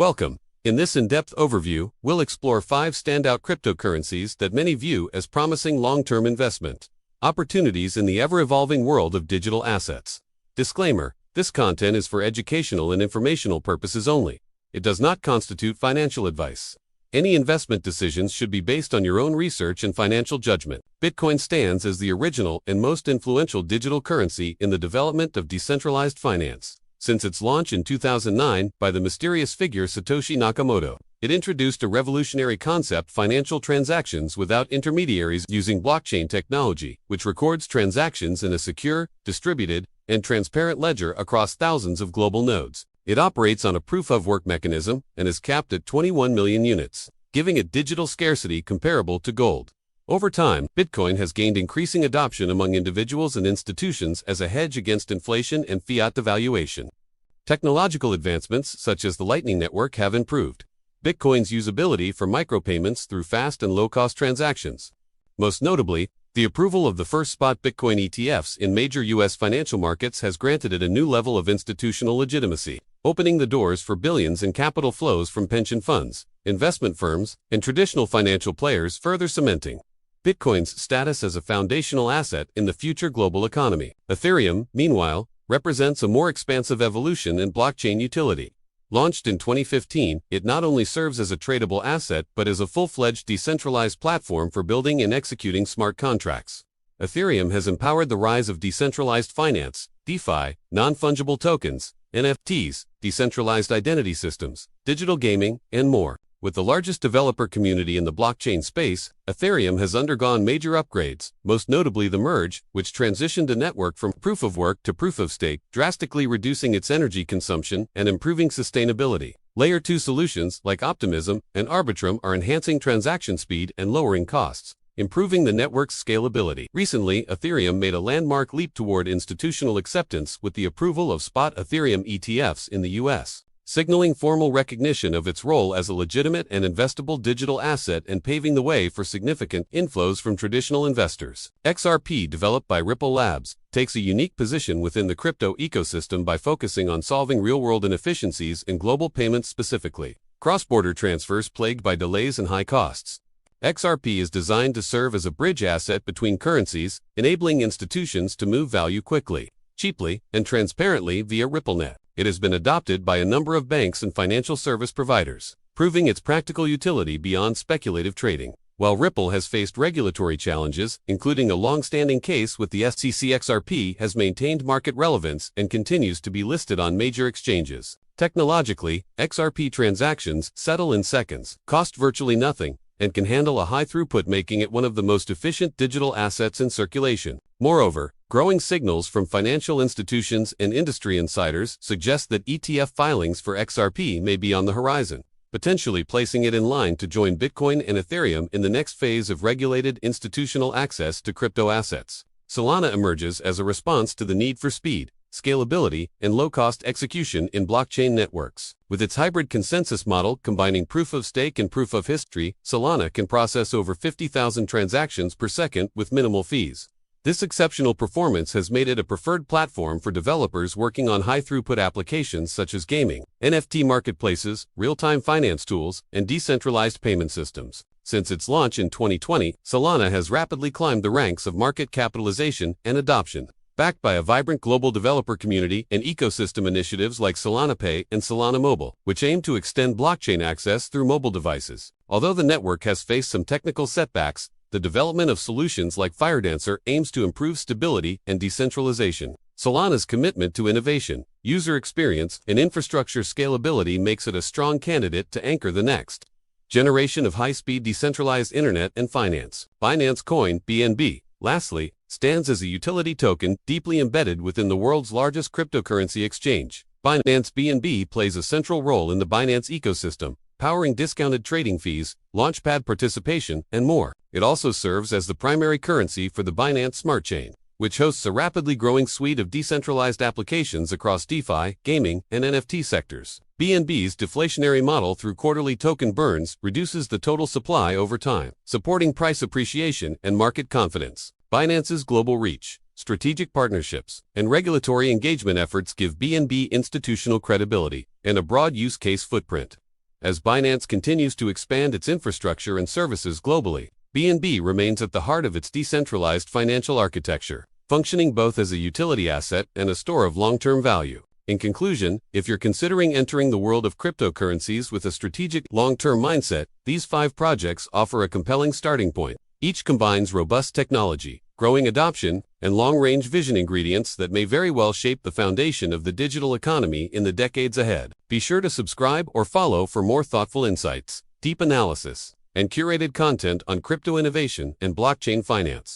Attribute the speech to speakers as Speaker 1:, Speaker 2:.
Speaker 1: Welcome. In this in-depth overview, we'll explore 5 standout cryptocurrencies that many view as promising long-term investment opportunities in the ever-evolving world of digital assets. Disclaimer: this content is for educational and informational purposes only. It does not constitute financial advice. Any investment decisions should be based on your own research and financial judgment. Bitcoin stands as the original and most influential digital currency in the development of decentralized finance. Since its launch in 2009 by the mysterious figure Satoshi Nakamoto, it introduced a revolutionary concept: financial transactions without intermediaries, using blockchain technology, which records transactions in a secure, distributed, and transparent ledger across thousands of global nodes. It operates on a proof-of-work mechanism and is capped at 21 million units, giving it digital scarcity comparable to gold. Over time, Bitcoin has gained increasing adoption among individuals and institutions as a hedge against inflation and fiat devaluation. Technological advancements such as the Lightning Network have improved Bitcoin's usability for micropayments through fast and low-cost transactions. Most notably, the approval of the first spot Bitcoin ETFs in major U.S. financial markets has granted it a new level of institutional legitimacy, opening the doors for billions in capital flows from pension funds, investment firms, and traditional financial players, further cementing Bitcoin's status as a foundational asset in the future global economy. Ethereum, meanwhile, represents a more expansive evolution in blockchain utility. Launched in 2015, it not only serves as a tradable asset but as a full-fledged decentralized platform for building and executing smart contracts. Ethereum has empowered the rise of decentralized finance, DeFi, non-fungible tokens, NFTs, decentralized identity systems, digital gaming, and more. With the largest developer community in the blockchain space, Ethereum has undergone major upgrades, most notably the merge, which transitioned a network from proof-of-work to proof-of-stake, drastically reducing its energy consumption and improving sustainability. Layer 2 solutions like Optimism and Arbitrum are enhancing transaction speed and lowering costs, improving the network's scalability. Recently, Ethereum made a landmark leap toward institutional acceptance with the approval of spot Ethereum ETFs in the U.S., signaling formal recognition of its role as a legitimate and investable digital asset and paving the way for significant inflows from traditional investors. XRP, developed by Ripple Labs, takes a unique position within the crypto ecosystem by focusing on solving real-world inefficiencies in global payments, specifically cross-border transfers plagued by delays and high costs. XRP is designed to serve as a bridge asset between currencies, enabling institutions to move value quickly, cheaply, and transparently via RippleNet. It has been adopted by a number of banks and financial service providers, proving its practical utility beyond speculative trading. While Ripple has faced regulatory challenges, including a long-standing case with the SEC, XRP has maintained market relevance and continues to be listed on major exchanges. Technologically, XRP transactions settle in seconds, cost virtually nothing, and can handle a high throughput, making it one of the most efficient digital assets in circulation. Moreover, growing signals from financial institutions and industry insiders suggest that ETF filings for XRP may be on the horizon, potentially placing it in line to join Bitcoin and Ethereum in the next phase of regulated institutional access to crypto assets. Solana emerges as a response to the need for speed, scalability, and low-cost execution in blockchain networks. With its hybrid consensus model combining proof-of-stake and proof-of-history, Solana can process over 50,000 transactions per second with minimal fees. This exceptional performance has made it a preferred platform for developers working on high-throughput applications such as gaming, NFT marketplaces, real-time finance tools, and decentralized payment systems. Since its launch in 2020, Solana has rapidly climbed the ranks of market capitalization and adoption. Backed by a vibrant global developer community and ecosystem initiatives like Solana Pay and Solana Mobile, which aim to extend blockchain access through mobile devices. Although the network has faced some technical setbacks, the development of solutions like FireDancer aims to improve stability and decentralization. Solana's commitment to innovation, user experience, and infrastructure scalability makes it a strong candidate to anchor the next generation of high-speed decentralized internet and finance. Binance Coin, BNB, lastly, stands as a utility token deeply embedded within the world's largest cryptocurrency exchange. Binance BNB plays a central role in the Binance ecosystem, powering discounted trading fees, launchpad participation, and more. It also serves as the primary currency for the Binance Smart Chain, which hosts a rapidly growing suite of decentralized applications across DeFi, gaming, and NFT sectors. BNB's deflationary model through quarterly token burns reduces the total supply over time, supporting price appreciation and market confidence. Binance's global reach, strategic partnerships, and regulatory engagement efforts give BNB institutional credibility and a broad use case footprint. As Binance continues to expand its infrastructure and services globally, BNB remains at the heart of its decentralized financial architecture, functioning both as a utility asset and a store of long-term value. In conclusion, if you're considering entering the world of cryptocurrencies with a strategic, long-term mindset, these 5 projects offer a compelling starting point. Each combines robust technology, growing adoption, and long-range vision ingredients that may very well shape the foundation of the digital economy in the decades ahead. Be sure to subscribe or follow for more thoughtful insights, deep analysis, and curated content on crypto innovation and blockchain finance.